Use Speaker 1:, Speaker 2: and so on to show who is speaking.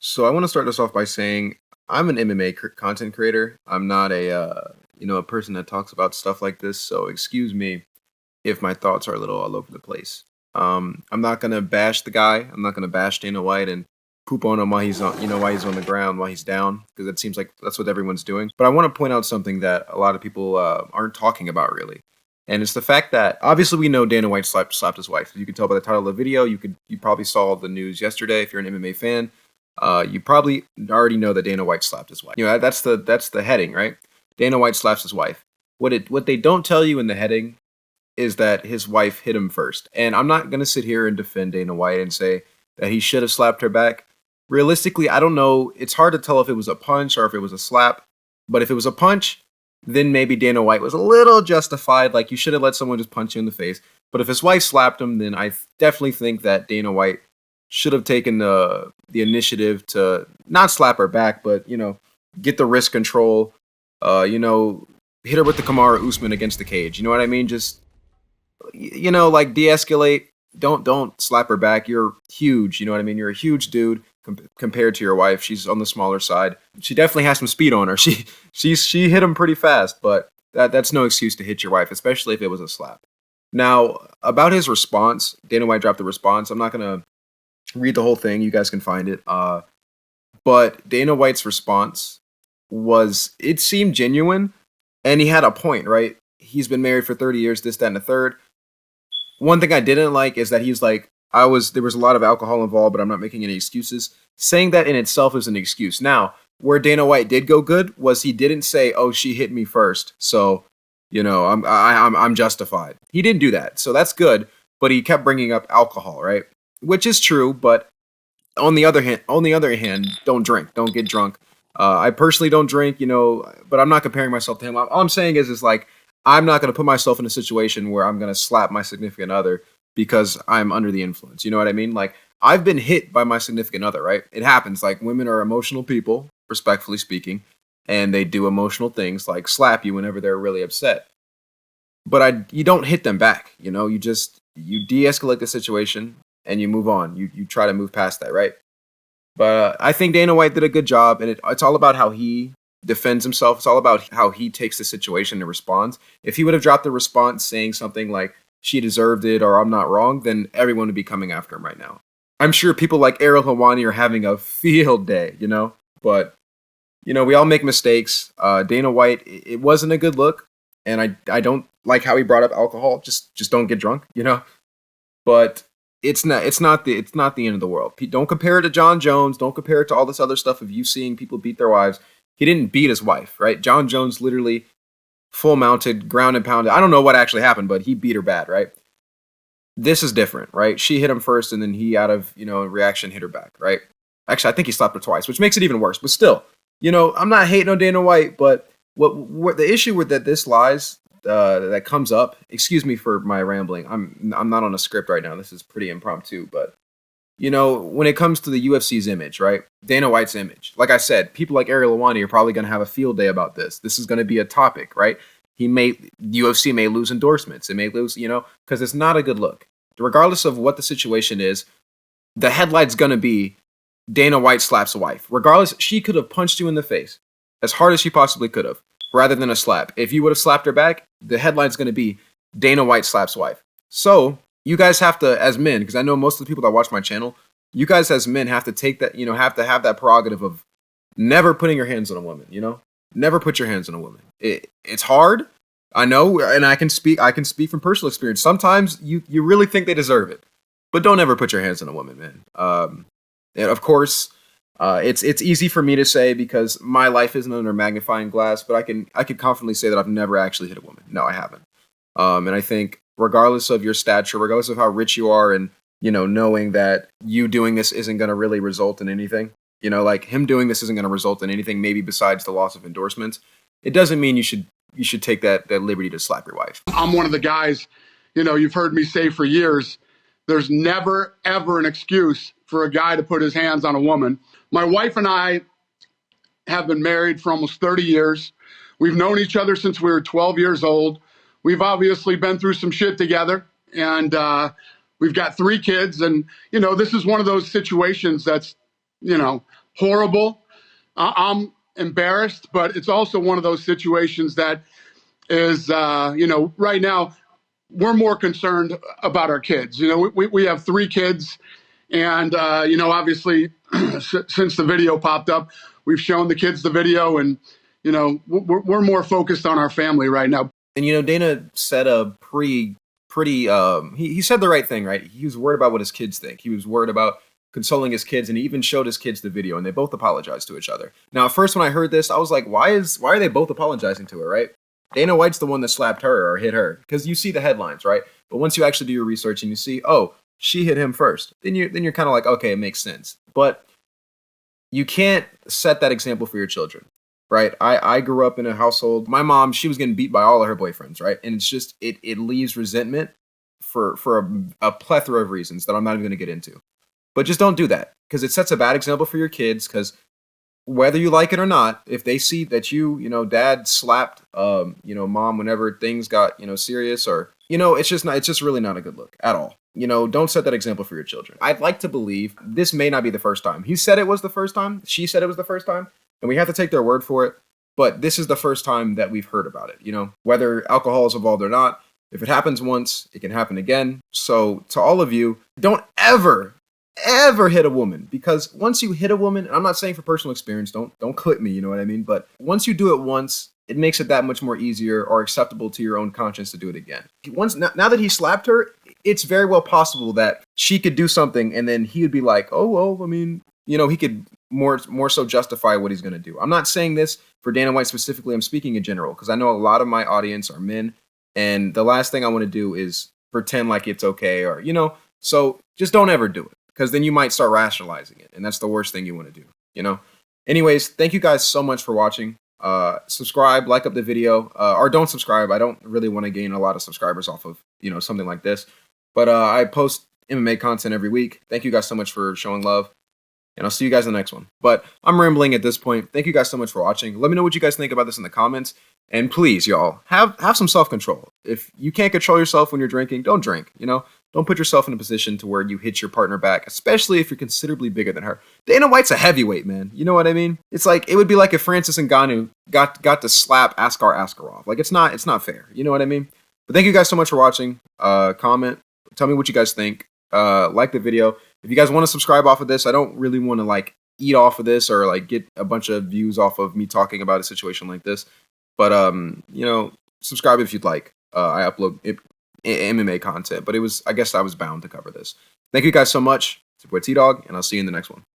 Speaker 1: So I want to start this off by saying I'm an MMA content creator. I'm not a person that talks about stuff like this. So excuse me if my thoughts are a little all over the place. I'm not gonna bash the guy. I'm not gonna bash Dana White and poop on him while he's on, why he's on the ground, while he's down, because it seems like that's what everyone's doing. But I want to point out something that a lot of people aren't talking about really, and it's the fact that obviously we know Dana White slapped his wife. You can tell by the title of the video. You probably saw the news yesterday if you're an MMA fan. You probably already know that Dana White slapped his wife. That's the heading, right? Dana White slaps his wife. What they don't tell you in the heading is that his wife hit him first. And I'm not gonna sit here and defend Dana White and say that he should have slapped her back. Realistically, I don't know. It's hard to tell if it was a punch or if it was a slap. But if it was a punch, then maybe Dana White was a little justified. Like you should have let someone just punch you in the face. But if his wife slapped him, then I definitely think that Dana White should have taken the initiative to not slap her back, but get the wrist control. Hit her with the Kamara Usman against the cage. You know what I mean? Just like de-escalate. Don't slap her back. You're huge. You know what I mean? You're a huge dude compared to your wife. She's on the smaller side. She definitely has some speed on her. She hit him pretty fast, but that's no excuse to hit your wife, especially if it was a slap. Now about his response, Dana White dropped the response. I'm not gonna read the whole thing. You guys can find it. But Dana White's response it seemed genuine, and he had a point, right? He's been married for 30 years, this, that, and the third. One thing I didn't like is that he's like, there was a lot of alcohol involved, but I'm not making any excuses. Saying that in itself is an excuse. Now, where Dana White did go good was he didn't say, "Oh, she hit me first, so I'm justified." He didn't do that, so that's good. But he kept bringing up alcohol, right? Which is true, but on the other hand, don't drink, don't get drunk. I personally don't drink, but I'm not comparing myself to him. All I'm saying is like I'm not going to put myself in a situation where I'm going to slap my significant other because I'm under the influence. You know what I mean? Like I've been hit by my significant other, right? It happens. Like women are emotional people, respectfully speaking, and they do emotional things like slap you whenever they're really upset. But you don't hit them back. You de-escalate the situation and you move on. You try to move past that, right? But I think Dana White did a good job, and it's all about how he defends himself. It's all about how he takes the situation and responds. If he would have dropped the response saying something like "she deserved it" or "I'm not wrong," then everyone would be coming after him right now. I'm sure people like Ariel Helwani are having a field day, But we all make mistakes. Dana White, it wasn't a good look, and I don't like how he brought up alcohol. Just don't get drunk, But it's not the end of the world. Don't compare it to John Jones. Don't compare it to all this other stuff of you seeing people beat their wives. He didn't beat his wife, right? John Jones literally full mounted, ground and pounded. I don't know what actually happened, but he beat her bad, right? This is different, right? She hit him first, and then he, out of reaction, hit her back, right? Actually, I think he slapped her twice, which makes it even worse. But still, I'm not hating on Dana White, but what the issue with this lies that comes up. Excuse me for my rambling. I'm not on a script right now. This is pretty impromptu, but when it comes to the UFC's image, right? Dana White's image. Like I said, people like Ariel Helwani are probably going to have a field day about this. This is going to be a topic, right? UFC may lose endorsements. It may lose, because it's not a good look. Regardless of what the situation is, the headline's going to be Dana White slaps a wife. Regardless, she could have punched you in the face as hard as she possibly could have, rather than a slap. If you would have slapped her back, the headline's going to be Dana White slaps wife. So you guys have to, as men, because I know most of the people that watch my channel, you guys as men have to take that, have to have that prerogative of never putting your hands on a woman, Never put your hands on a woman. It's hard, I know, and I can speak from personal experience. Sometimes you really think they deserve it, but don't ever put your hands on a woman, man. And of course, it's easy for me to say because my life isn't under a magnifying glass, but I can confidently say that I've never actually hit a woman. No, I haven't. And I think regardless of your stature, regardless of how rich you are, and knowing that you doing this isn't going to really result in anything, like him doing this isn't going to result in anything, maybe besides the loss of endorsements. It doesn't mean you should take that liberty to slap your wife.
Speaker 2: I'm one of the guys, you've heard me say for years, there's never, ever an excuse for a guy to put his hands on a woman. My wife and I have been married for almost 30 years. We've known each other since we were 12 years old. We've obviously been through some shit together, and we've got 3 kids. And, this is one of those situations that's, horrible. I'm embarrassed, but it's also one of those situations that is, right now we're more concerned about our kids. We have 3 kids, and obviously, since the video popped up, we've shown the kids the video, and we're more focused on our family right now.
Speaker 1: And Dana said a pretty he said the right thing, right? He was worried about what his kids think. He was worried about consoling his kids, and he even showed his kids the video, and they both apologized to each other. Now, at first when I heard this, I was like, why are they both apologizing to her, right? Dana White's the one that slapped her or hit her, because you see the headlines, right? But once you actually do your research and you see, oh, she hit him first, then you're kind of like, okay, it makes sense. But you can't set that example for your children, right? I grew up in a household. My mom, she was getting beat by all of her boyfriends, right? And it's just it leaves resentment for a plethora of reasons that I'm not even going to get into. But just don't do that, because it sets a bad example for your kids. Because whether you like it or not, if they see that dad slapped mom whenever things got serious, or it's just really not a good look at all. Don't set that example for your children. I'd like to believe this may not be the first time. He said it was the first time. She said it was the first time, and we have to take their word for it. But this is the first time that we've heard about it. Whether alcohol is involved or not, if it happens once, it can happen again. So to all of you, don't ever hit a woman, because once you hit a woman, and I'm not saying for personal experience, don't clip me, you know what I mean? But once you do it once, it makes it that much more easier or acceptable to your own conscience to do it again. Now that he slapped her, it's very well possible that she could do something, and then he would be like, oh, well, I mean, he could more so justify what he's going to do. I'm not saying this for Dana White specifically. I'm speaking in general, because I know a lot of my audience are men, and the last thing I want to do is pretend like it's okay, or, so just don't ever do it, because then you might start rationalizing it, and that's the worst thing you want to do. Anyways, thank you guys so much for watching. Subscribe, like up the video, or don't subscribe. I don't really want to gain a lot of subscribers off of something like this, but I post MMA content every week. Thank you guys so much for showing love, and I'll see you guys in the next one. But I'm rambling at this point. Thank you guys so much for watching. Let me know what you guys think about this in the comments, and please, y'all, have some self-control. If you can't control yourself when you're drinking, don't drink. Don't put yourself in a position to where you hit your partner back, especially if you're considerably bigger than her. Dana White's a heavyweight, man. You know what I mean? It's like, it would be like if Francis Ngannou got to slap Askar Askarov. Like, it's not fair. You know what I mean? But thank you guys so much for watching. Comment. Tell me what you guys think. Like the video. If you guys want to subscribe off of this, I don't really want to eat off of this or get a bunch of views off of me talking about a situation like this. But subscribe if you'd like. I upload MMA content, but I guess I was bound to cover this. Thank you guys so much. It's your boy T-Dog, and I'll see you in the next one.